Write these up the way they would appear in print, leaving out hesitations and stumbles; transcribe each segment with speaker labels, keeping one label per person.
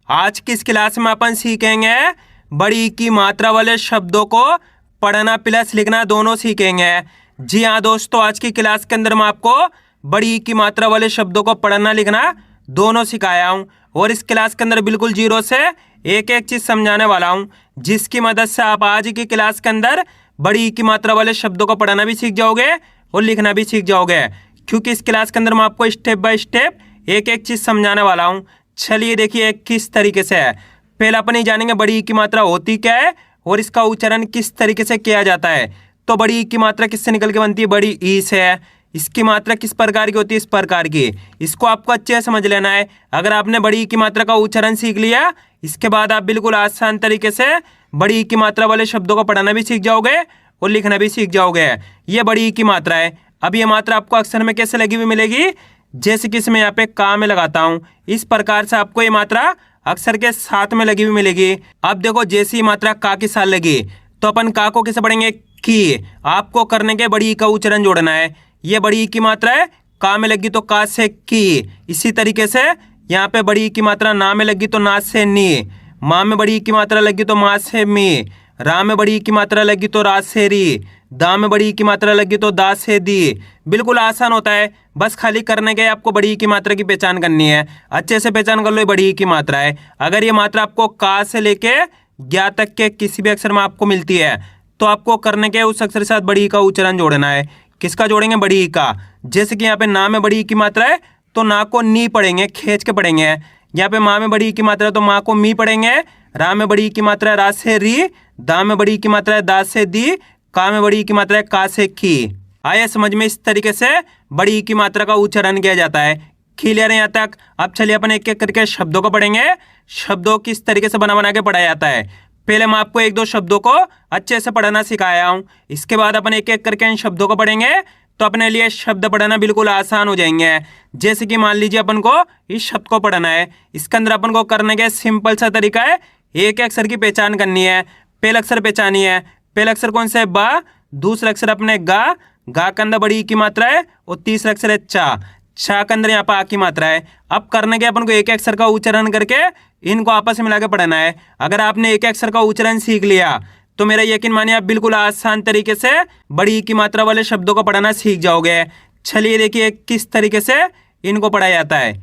Speaker 1: आज की इस क्लास में अपन सीखेंगे बड़ी की मात्रा वाले शब्दों को पढ़ना प्लस लिखना दोनों सीखेंगे। जी हाँ दोस्तों, आज की क्लास के अंदर मैं आपको बड़ी की मात्रा वाले शब्दों को पढ़ना लिखना दोनों सिखाया हूँ और इस क्लास के अंदर बिल्कुल जीरो से एक एक चीज़ समझाने वाला हूँ, जिसकी मदद से आप आज की क्लास के अंदर बड़ी की मात्रा वाले शब्दों को पढ़ना भी सीख जाओगे और लिखना भी सीख जाओगे, क्योंकि इस क्लास के अंदर मैं आपको स्टेप बाय स्टेप एक एक चीज़ समझाने वाला हूँ। चलिए देखिए किस तरीके से है। पहले अपन ही जानेंगे बड़ी की मात्रा होती क्या है और इसका उच्चारण किस तरीके से किया जाता है। तो बड़ी ई की मात्रा किससे निकल के बनती है? बड़ी ई से है। इसकी मात्रा किस प्रकार की होती है? इस प्रकार की। इसको आपको अच्छे से समझ लेना है। अगर आपने बड़ी ई की मात्रा का उच्चारण सीख लिया, इसके बाद आप बिल्कुल आसान तरीके से बड़ी ई की मात्रा वाले शब्दों को पढ़ना भी सीख जाओगे और लिखना भी सीख जाओगे। ये बड़ी ई की मात्रा है। अब ये मात्रा आपको अक्षर में कैसे लगी हुई मिलेगी? जैसे कि इसमें यहाँ पे का में लगाता हूँ, इस प्रकार से आपको ये मात्रा अक्षर के साथ में लगी हुई मिलेगी। अब देखो, जैसी मात्रा का के साथ लगी तो अपन का को कैसे पढ़ेंगे? की। आपको करने के बड़ी ई का उच्चारण जोड़ना है। ये बड़ी ई की मात्रा है, का में लगी तो का से की। इसी तरीके से यहाँ पे बड़ी ई की मात्रा ना में लगी तो ना से नी, माँ में बड़ी ई की मात्रा लगी तो माँ से मी, रा में बड़ी ई की मात्रा लगी तो रा से री, दा में बड़ी ई की मात्रा लगी तो दा से दी। बिल्कुल आसान होता है, बस खाली करने के आपको बड़ी ई की मात्रा की पहचान करनी है। अच्छे से पहचान कर लो, ये बड़ी ई की मात्रा है। अगर ये मात्रा आपको का से लेके ज्ञा तक के किसी भी अक्षर में आपको मिलती है तो आपको करने के उस अक्षर के साथ बड़ी ई का उच्चारण जोड़ना है। किसका जोड़ेंगे? बड़ी ई का। जैसे कि यहाँ पे ना में बड़ी ई की मात्रा है तो ना को नी पढ़ेंगे, खींच के पढ़ेंगे। यहाँ पे माँ में बड़ी ई की मात्रा है तो माँ को मी पढ़ेंगे। रा में बड़ी ई की मात्रा है रा से री, दा में बड़ी ई की मात्रा है दा से दी, का में बड़ी ई की मात्रा है का से की। आया समझ में? इस तरीके से बड़ी ई की मात्रा का उच्चारण किया जाता है। क्लियर है यहाँ तक? अब चलिए अपन एक एक करके शब्दों को पढ़ेंगे। शब्दों किस तरीके से बना बना के पढ़ाया जाता है। पहले मैं आपको एक दो शब्दों को अच्छे से पढ़ना सिखाया हूँ, इसके बाद अपन एक एक करके इन शब्दों को पढ़ेंगे तो अपने लिए शब्द पढ़ना बिल्कुल आसान हो जाएंगे। जैसे कि मान लीजिए अपन को इस शब्द को पढ़ना है, इसके अंदर अपन को करने का सिंपल सा तरीका है, एक अक्षर की पहचान करनी है। पहला अक्षर पहचानी है। पहला अक्षर कौन सा है? बा। दूसरा अक्षर अपने गा, गा के अंदर बड़ी ई की मात्रा है और तीसरा अक्षर है चा, चा के अंदर यहाँ पर आ की मात्रा है। अब करने के अपन को एक अक्षर का उच्चारण करके इनको आपस में मिला के पढ़ना है। अगर आपने एक अक्षर का उच्चारण सीख लिया तो मेरा यकीन मानिए आप बिल्कुल आसान तरीके से बड़ी ई की मात्रा वाले शब्दों को पढ़ना सीख जाओगे। चलिए देखिए किस तरीके से इनको पढ़ाया जाता है।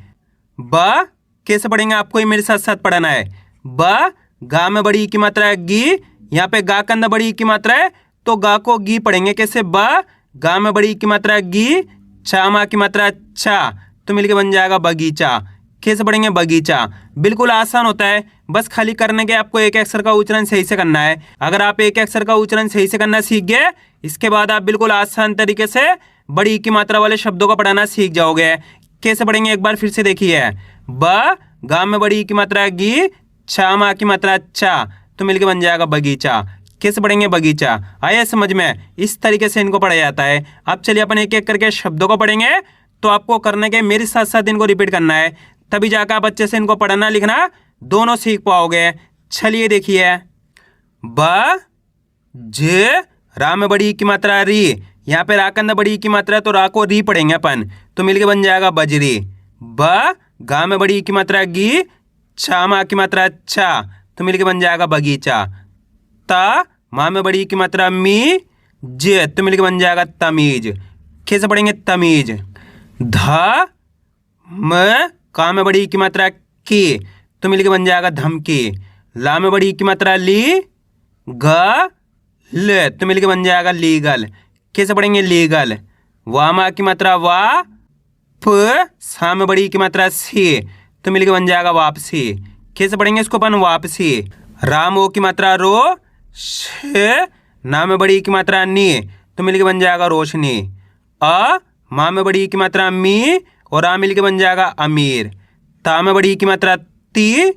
Speaker 1: ब कैसे पढ़ेंगे? आपको ही मेरे साथ साथ पढ़ना है। ब, गा में बड़ी ई की मात्रा है गी, यहाँ पे गा के अंदर बड़ी ई की मात्रा है तो गा को गी पढ़ेंगे। कैसे? ब, गा में बड़ी ई की मात्रा है गी, चा माँ की मात्रा है चा, तो मिलके बन जाएगा बगीचा। कैसे पढ़ेंगे? बगीचा। बिल्कुल आसान होता है, बस खाली करने के आपको एक अक्षर का उच्चारण सही से करना है। अगर आप एक अक्षर का उच्चारण सही से करना सीख गए, इसके बाद आप बिल्कुल आसान तरीके से बड़ी ई की मात्रा वाले शब्दों को पढ़ना सीख जाओगे। कैसे पढ़ेंगे एक बार फिर से देखिए। ब, गा में बड़ी ई की मात्रा है गी, छा माँ की मात्रा चा, तो मिलके बन जाएगा बगीचा। कैसे पढ़ेंगे? बगीचा। आया समझ में? इस तरीके से इनको पढ़ा जाता है। अब चलिए अपन एक एक करके शब्दों को पढ़ेंगे तो आपको करने के मेरे साथ साथ इनको रिपीट करना है, तभी जाकर आप अच्छे से इनको पढ़ना लिखना दोनों सीख पाओगे। चलिए देखिए। ब, ज, रा में बड़ी ई की मात्रा है री, यहाँ पे रा के अंदर बड़ी ई की मात्रा है तो रा को री पढ़ेंगे अपन, तो मिलके बन जाएगा बजरी। ब, गा में बड़ी ई की मात्रा है गी, छा माँ की मात्रा है छा, तो मिलके बन जाएगा बगीचा। ता, माँ में बड़ी ई की मात्रा मी, ज, तो मिलके बन जाएगा तमीज। कैसे पढ़ेंगे? तमीज। ध, म, का में बड़ी ई की मात्रा की, तो मिलके बन जाएगा धमकी। ला में बड़ी ई की मात्रा ली, ग, ल, तो मिलके बन जाएगा लीगल। कैसे पढ़ेंगे? लीगल। वा माँ की मात्रा वा, प, सा में बड़ी ई की मात्रा सी, तो मिलके बन जाएगा वापसी। कैसे पढ़ेंगे इसको अपन? वापसी। राम ओ की मात्रा रो, श, ना में बड़ी ई की मात्रा नी, तो मिलके बन जाएगा रोशनी। अ, माँ में बड़ी ई की मात्रा मी और आ मिलके बन जाएगा अमीर। ता में बड़ी ई की मात्रा ती,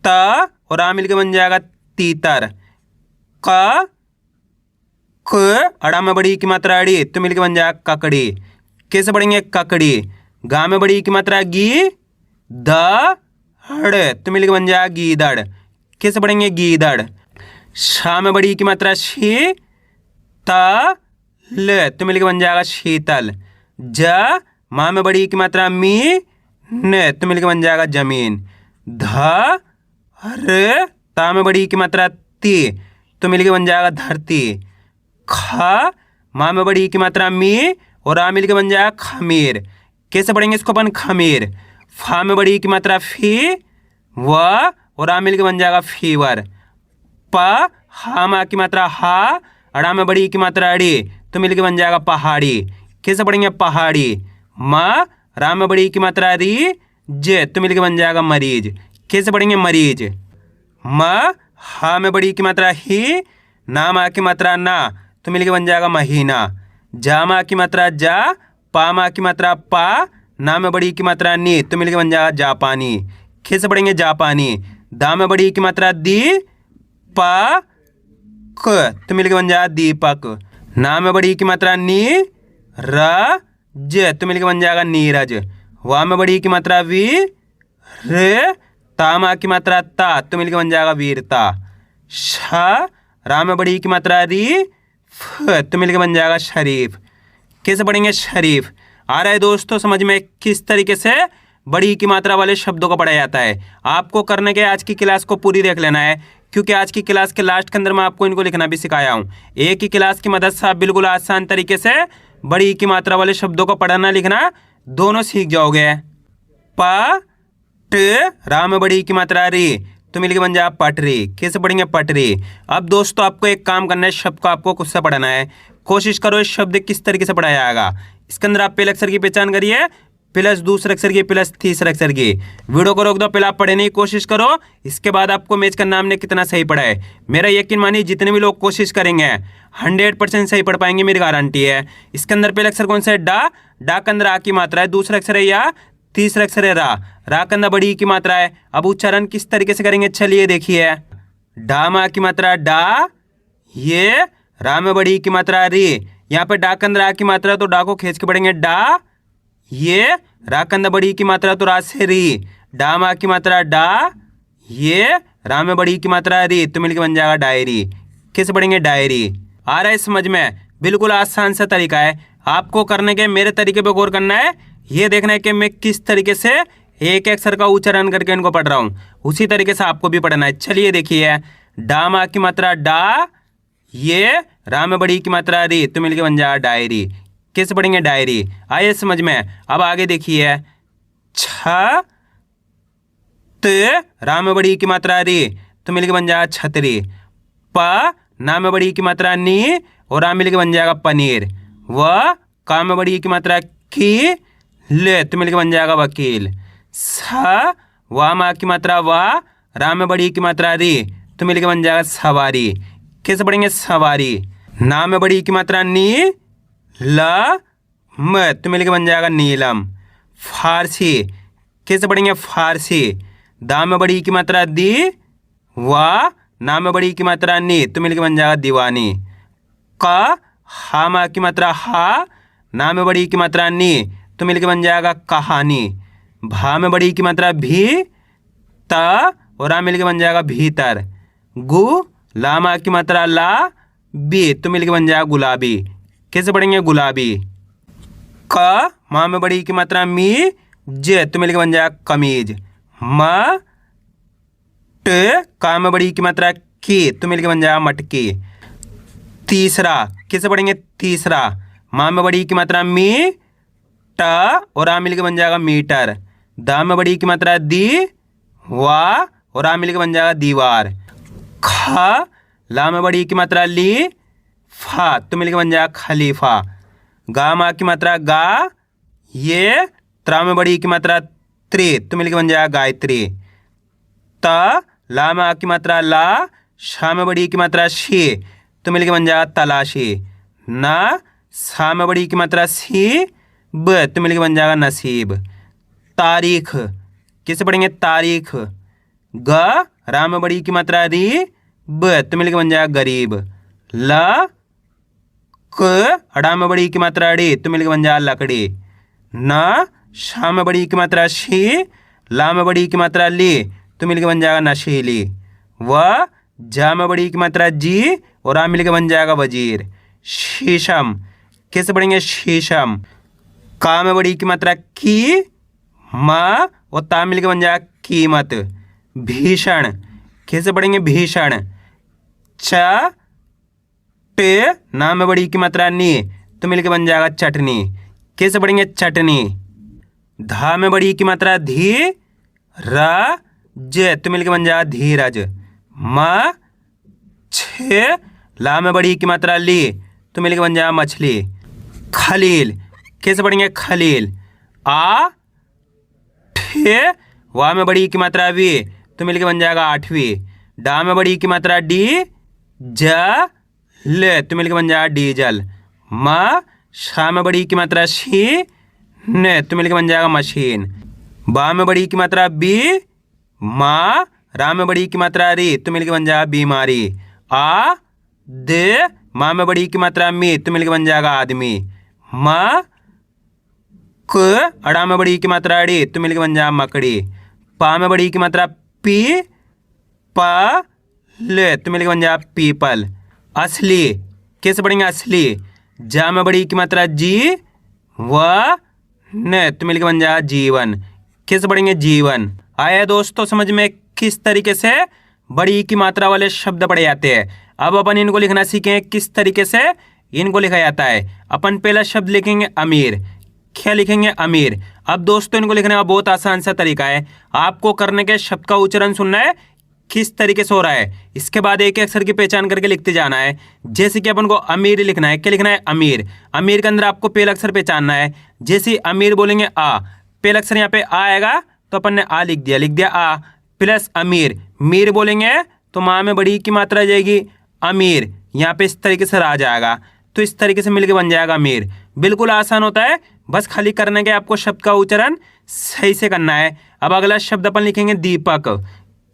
Speaker 1: ता और आ मिलके बन जाएगा तीतर। क, क, अड़ा में बड़ी ई की मात्रा अड़ी, तो मिलके बन जाएगा ककड़ी। कैसे पढ़ेंगे? ककड़ी। गा में बड़ी ई की मात्रा गी, द, हड़, तो मिलके बन जाएगा गीदड़। कैसे पढ़ेंगे? गीदड़। शा में बड़ी ई की मात्रा शी, ता, ल, तो मिलके बन जाएगा शीतल। ज, माँ में बड़ी ई की मात्रा मी, न, तो मिलके बन जाएगा जमीन। ध र, ता में बड़ी की मात्रा ती, तो मिलके बन जाएगा धरती। ख, माँ में बड़ी की मात्रा मी, और आ मिलके बन जाएगा खमीर। कैसे पढ़ेंगे इसको अपन? खमीर। फा में बड़ी की मात्रा फी, व, और आ मिलके बन जाएगा फीवर। प, हा माँ की मात्रा हा, अड़ा में बड़ी की मात्रा अड़ी, तो मिलके बन जाएगा पहाड़ी। कैसे पढ़ेंगे? पहाड़ी। म, रा में बड़ी की मात्रा री, जे, तो मिलके बन जाएगा मरीज। कैसे पढ़ेंगे? मरीज। म, हा में बड़ी की मात्रा ही, ना माँ की मात्रा ना, तो मिलके बन जाएगा महीना। जा माँ की मात्रा जा, पा माँ की मात्रा पा, ना में बड़ी की मात्रा नी, तो मिलके बन जाएगा जापानी। कैसे पढ़ेंगे? जापानी। दा में बड़ी की मात्रा दी, पा क, तो मिलके बन जाएगा दीपक। ना में बड़ी की मात्रा नी, र, ज, तो मिलके बन जाएगा नीरज। वा में बड़ी की मात्रा वी, र, ता माँ की मात्रा ता, तो मिलके बन जाएगा वीरता। श, रा में बड़ी की मात्रा री, फ, तो मिलके बन जाएगा शरीफ। कैसे पढ़ेंगे? शरीफ। आ रहा है दोस्तों समझ में किस तरीके से बड़ी की मात्रा वाले शब्दों को पढ़ा जाता है? आपको करने के आज की क्लास को पूरी देख लेना है, क्योंकि आज की क्लास के लास्ट के अंदर मैं आपको इनको लिखना भी सिखाया हूँ। एक ही क्लास की मदद से आप बिल्कुल आसान तरीके से बड़ी की मात्रा वाले शब्दों को पढ़ना लिखना दोनों सीख जाओगे। प, ट, रा में बड़ी की मात्रा री, तो मिलके बन जाए पटरी। कैसे पढ़ेंगे? पटरी। अब दोस्तों आपको एक काम करना है, शब्द को आपको खुद से पढ़ना है। कोशिश करो इस शब्द किस तरीके से पढ़ाया जाएगा। इसके अंदर आप पहले अक्षर की पहचान करिए, प्लस दूसरे अक्षर की, प्लस तीसरे अक्षर की। वीडियो को रोक दो, पहले आप पढ़ने की कोशिश करो, इसके बाद आपको मैच करना हमने कितना सही पढ़ा है। मेरा यकीन मानिए जितने भी लोग कोशिश करेंगे 100% सही पढ़ पाएंगे, मेरी गारंटी है। इसके अंदर पहले अक्षर कौन सा है? डा। डा के अंदर आ की मात्रा है, दूसरा अक्षर है या, तीसरा अक्षर है रा। रा के अंदर बड़ी की मात्रा है। अब उच्चारण किस तरीके से करेंगे चलिए देखिए। डा माँ की मात्रा डा, ये रा में बड़ी की मात्रा री। यहाँ पे डा के अंदर आ की मात्रा, तो डा को खींच के पढ़ेंगे डा, ये रा के अंदर बड़ी की मात्रा, तो रा से री। डा माँ की मात्रा डा, ये रा में बड़ी की मात्रा री, तो मिलके बन जाएगा डायरी। कैसे पढ़ेंगे? डायरी। आ रहा है समझ में? बिल्कुल आसान सा तरीका है। आपको करने के मेरे तरीके पे गौर करना है, ये देखना है कि मैं किस तरीके से एक अक्षर का उच्चारण करके इनको पढ़ रहा हूँ, उसी तरीके से आपको भी पढ़ना है। चलिए देखिए। डा माँ की मात्रा डा, ये रा में बड़ी की मात्रा री, तो मिलके बन जाएगा डायरी। कैसे पढ़ेंगे? डायरी। आइए समझ में। अब आगे देखिए। छ, त, रा में बड़ी की मात्रा री, तो मिलके बन जाएगा छतरी। प, ना में बड़ी की मात्रा नी, और रा मिलके बन जाएगा पनीर। व, का में बड़ी की मात्रा की, ले, तो मिलके बन जाएगा वकील। स, वा माँ की मात्रा वा, रा में बड़ी की मात्रा री, तो मिलके बन जाएगा सवारी। कैसे पढ़ेंगे? सवारी। ना में बड़ी की मात्रा नी, ल, म, तो मिलके बन जाएगा नीलम। फारसी। कैसे पढ़ेंगे? फारसी। दा में बड़ी की मात्रा दी, वा, ना में बड़ी की मात्रा नी, तो मिलके बन जाएगा दीवानी। क, हा माँ की मात्रा हा, ना में बड़ी की मात्रा नी, तो मिलके बन जाएगा कहानी। भा में बड़ी की मात्रा भी, त, और आ मिलके बन जाएगा भीतर। गु, ला माँ की मात्रा ला, बी, तो मिलके बन जाएगा गुलाबी। कैसे पढ़ेंगे? गुलाबी। क, माँ में बड़ी की मात्रा मी, जे, तो मिलके बन जाएगा कमीज। म, ट, का में बड़ी की मात्रा की, तो मिलके बन जाएगा मटकी। तीसरा। कैसे पढ़ेंगे? तीसरा। माँ में बड़ी की मात्रा मी, ट, और आ मिलके बन जाएगा मीटर। दा में बड़ी की मात्रा दी, वा, और आ मिलके बन जाएगा दीवार। ख, ला में बड़ी की मात्रा ली, फा, तो मिलके बन जाएगा खलीफा। गा माँ की मात्रा गा, ये त्रा में बड़ी की मात्रा त्रि, तो मिलके बन जाएगा गायत्री। त, ला माँ की मात्रा ला, शा में बड़ी की मात्रा शी, तो मिलके बन जाएगा तलाशी। न, सा में बड़ी की मात्रा सी, ब, तो मिलके बन जाएगा नसीब। तारीख। कैसे पढ़ेंगे? तारीख। ग, रा में बड़ी की मात्रा री, ब, तो मिलके बन जाएगा गरीब। ल, क, अड़ा में बड़ी की मात्रा अड़ी, तो मिलके बन जाएगा लकड़ी। न, शा में बड़ी की मात्रा शी, ला में बड़ी की मात्रा ली, तो मिलके बन जाएगा नशीली। व, जा में बड़ी की मात्रा जी, और आ मिलके बन जाएगा वजीर। शीशम। कैसे पढ़ेंगे? शीशम। का में बड़ी की मात्रा की, मा, और ता मिलके बन जाएगा कीमत। भीषण। कैसे पढ़ेंगे? भीषण। च टे ना में बड़ी की मात्रा नी, तो मिलके बन जाएगा चटनी। कैसे पढ़ेंगे? चटनी। धा में बड़ी की मात्रा धी, र ज, तो मिलके बन जाएगा धीरज। म छे ला में बड़ी की मात्रा ली, तो मिलके बन जाएगा मछली। खलील। कैसे पढ़ेंगे? खलील। आ ठे वा में बड़ी की मात्रा वी, तो मिलके बन जाएगा आठवीं। डा में बड़ी की मात्रा डी, ज ले, तो मिलके बन जाएगा डीजल। म शा में बड़ी की मात्रा शी, ने, तो मिलके बन जाएगा मशीन। बा में बड़ी की मात्रा बी, मा रा में बड़ी की मात्रा री, तो मिलके बन जाएगा बीमारी। आ दे माँ में बड़ी की मात्रा मी, तो मिलके बन जाएगा आदमी। म क अड़ा में बड़ी की मात्रा अड़ी, तो मिलके बन जाएगा मकड़ी। पा में बड़ी की मात्रा पी, प ले, तो मिलके बन जाएगा पीपल। असली। कैसे पढ़ेंगे? असली। जा में बड़ी की मात्रा जी, व ने, तो मिलके बन जाएगा जीवन। कैसे पढ़ेंगे? जीवन। आया दोस्तों समझ में किस तरीके से बड़ी की मात्रा वाले शब्द पढ़े जाते हैं। अब अपन इनको लिखना सीखें किस तरीके से इनको लिखा जाता है। अपन पहला शब्द लिखेंगे अमीर। क्या लिखेंगे? अमीर। अब दोस्तों इनको लिखने का बहुत आसान सा तरीका है। आपको करने के शब्द का उच्चारण सुनना है किस तरीके से हो रहा है, इसके बाद एक एक अक्षर की पहचान करके लिखते जाना है। जैसे कि अपन को अमीर लिखना है। क्या लिखना है? अमीर। अमीर के अंदर आपको पहला अक्षर पहचानना है। जैसे अमीर बोलेंगे आ, पहला अक्षर यहाँ पे आ आएगा, तो अपन ने आ लिख दिया आ प्लस अमीर। मीर बोलेंगे तो माँ में बड़ी की मात्रा आ जाएगी अमीर, यहाँ पे इस तरीके से आ जाएगा, तो इस तरीके से मिलके बन जाएगा अमीर। बिल्कुल आसान होता है, बस खाली करने के आपको शब्द का उच्चारण सही से करना है। अब अगला शब्द अपन लिखेंगे दीपक।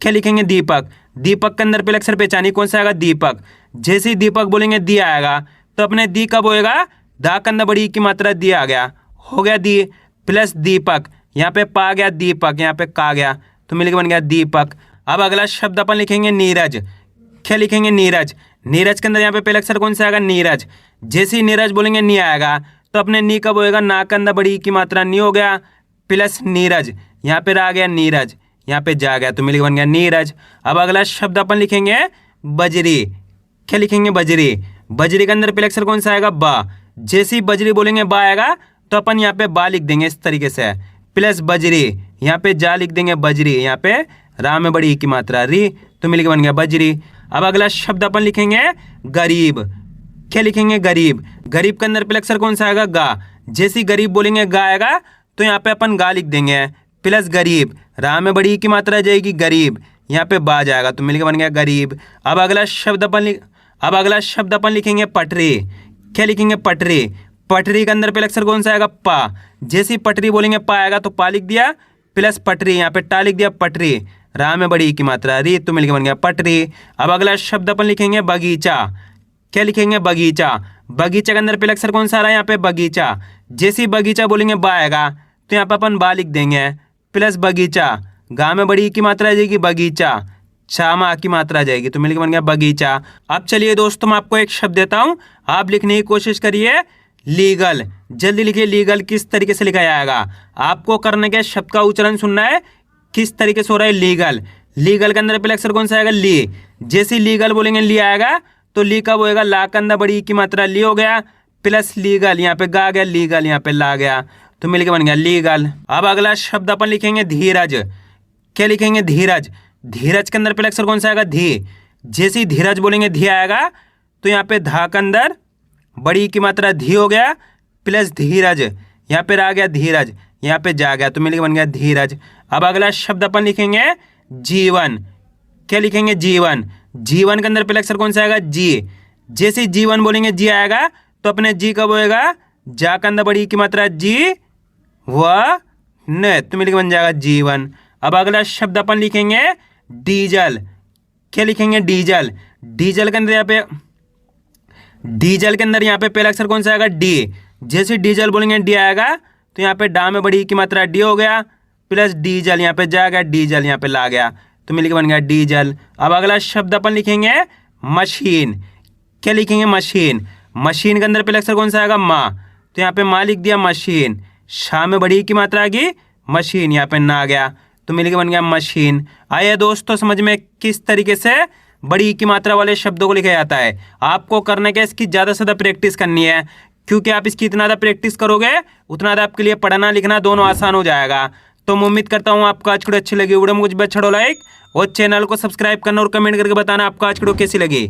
Speaker 1: क्या लिखेंगे? दीपक। दीपक के अंदर पहले अक्षर पहचानिए कौन सा आएगा? दीपक। जैसे ही दीपक बोलेंगे दी आएगा, तो अपने दी कब होएगा? दा के अंदर बड़ी की मात्रा दी आ गया, हो गया दी प्लस दीपक। यहाँ पे पा गया दीपक, यहाँ पे का गया, तो मिलकर बन गया दीपक। अब अगला शब्द अपन लिखेंगे नीरज। क्या लिखेंगे? नीरज। नीरज के अंदर यहाँ पे पहला अक्षर कौन सा आएगा? नीरज। जैसे ही नीरज बोलेंगे नी आएगा, तो अपने नी कब होएगा? ना के अंदर बड़ी की मात्रा नी हो गया प्लस नीरज, यहाँ पे आ गया नीरज, यहाँ पे जा गया, तो मिलकर बन गया नीरज। अब अगला शब्द अपन लिखेंगे बजरी। क्या लिखेंगे? बजरी। बजरी के अंदर पहले अक्षर कौन सा आएगा? बा। जैसे ही बजरी बोलेंगे बा आएगा, तो अपन यहाँ पे बा लिख देंगे इस तरीके से प्लस बजरी, यहाँ पे जा लिख देंगे बजरी, यहाँ पे रा में बड़ी की मात्रा री, तो मिलकर बन गया बजरी। अब अगला शब्द अपन लिखेंगे गरीब। क्या लिखेंगे? गरीब। गरीब के अंदर पहले अक्षर कौन सा आएगा? गा। जैसे ही गरीब बोलेंगे गा आएगा, तो यहाँ पे अपन गा लिख देंगे प्लस गरीब, रा में बड़ी की मात्रा जाएगी गरीब, यहाँ पे बा जाएगा, तो मिलकर बन गया गरीब। अब अगला शब्द अपन लिखेंगे पटरी। क्या लिखेंगे? पटरी। पटरी के अंदर पहले अक्षर कौन सा आएगा? पा। जैसे ही पटरी बोलेंगे पा आएगा, तो पा लिख दिया प्लस पटरी, यहाँ पे टा लिख दिया पटरी, रा में बड़ी की मात्रा री, तो मिलकर बन गया पटरी। अब अगला शब्द अपन लिखेंगे बगीचा। क्या लिखेंगे? बगीचा। बगीचा के अंदर पहले अक्षर कौन सा आ रहा है? यहाँ पे बगीचा। जैसे ही बगीचा बोलेंगे बा आएगा, तो यहाँ पे अपन बा लिख देंगे प्लस बगीचा, गा में बड़ी की मात्रा आ जाएगी बगीचा, चा में आ की मात्रा आ जाएगी, तो मिलकर बन गया बगीचा। अब चलिए दोस्तों मैं आपको एक शब्द देता हूँ, आप लिखने की कोशिश करिए लीगल। जल्दी लिखिए लीगल किस तरीके से लिखा जाएगा। आपको करने के शब्द का उच्चारण सुनना है किस तरीके से हो रहा है लीगल। लीगल के अंदर पहले अक्षर कौन सा आएगा? ली। जैसे लीगल बोलेंगे ली आएगा, तो ली कब होएगा? ला के अंदर बड़ी की मात्रा ली हो गया प्लस लीगल, यहाँ पे गा गया लीगल, यहाँ पे ला गया, तो मिलके बन गया लीगल। अब अगला शब्द अपन लिखेंगे धीरज। क्या लिखेंगे? धीरज। धीरज के अंदर पहले अक्षर कौन सा आएगा? धी। जैसे ही धीरज बोलेंगे धी आएगा, तो यहाँ पे धा के अंदर बड़ी की मात्रा धी हो गया प्लस धीरज, यहाँ पे आ गया धीरज, यहाँ पे जा गया, तो मिलके बन गया धीरज। अब अगला शब्द अपन लिखेंगे जीवन। क्या लिखेंगे? जीवन। जीवन के अंदर पहले अक्षर कौन सा आएगा? जी। जैसे ही जीवन बोलेंगे जी आएगा, तो अपने जी कब होएगा? जा के अंदर बड़ी की मात्रा जी व न, तो मिलके बन जाएगा जीवन। अब अगला शब्द अपन लिखेंगे डीजल। क्या लिखेंगे? डीजल। डीजल के अंदर यहाँ पे पहला अक्षर कौन सा आएगा? डी। जैसे डीजल बोलेंगे डी आएगा, तो यहाँ पे डा में बड़ी की मात्रा डी हो गया प्लस डीजल, यहाँ पे जा गया डीजल, यहाँ पे ला गया, तो मिलके बन गया डीजल। अब अगला शब्द अपन लिखेंगे मशीन। क्या लिखेंगे? मशीन। मशीन के अंदर पहले अक्षर कौन सा आएगा? माँ, तो यहाँ पे माँ लिख दिया मशीन, शा में बड़ी की मात्रा आ गई मशीन, यहाँ पे ना आ गया, तो मिल के बन गया मशीन। आइए दोस्तों समझ में किस तरीके से बड़ी की मात्रा वाले शब्दों को लिखा जाता है। आपको करने के इसकी ज़्यादा से ज़्यादा प्रैक्टिस करनी है, क्योंकि आप इसकी इतना ज़्यादा प्रैक्टिस करोगे उतना ज़्यादा आपके लिए पढ़ना लिखना दोनों आसान हो जाएगा। तो मैं उम्मीद करता हूँ आपको आज की वीडियो अच्छी लगी। वीडियो में कुछ भी अच्छा लाइक और चैनल को सब्सक्राइब करना और कमेंट करके बताना आपको आज की वीडियो कैसी लगी।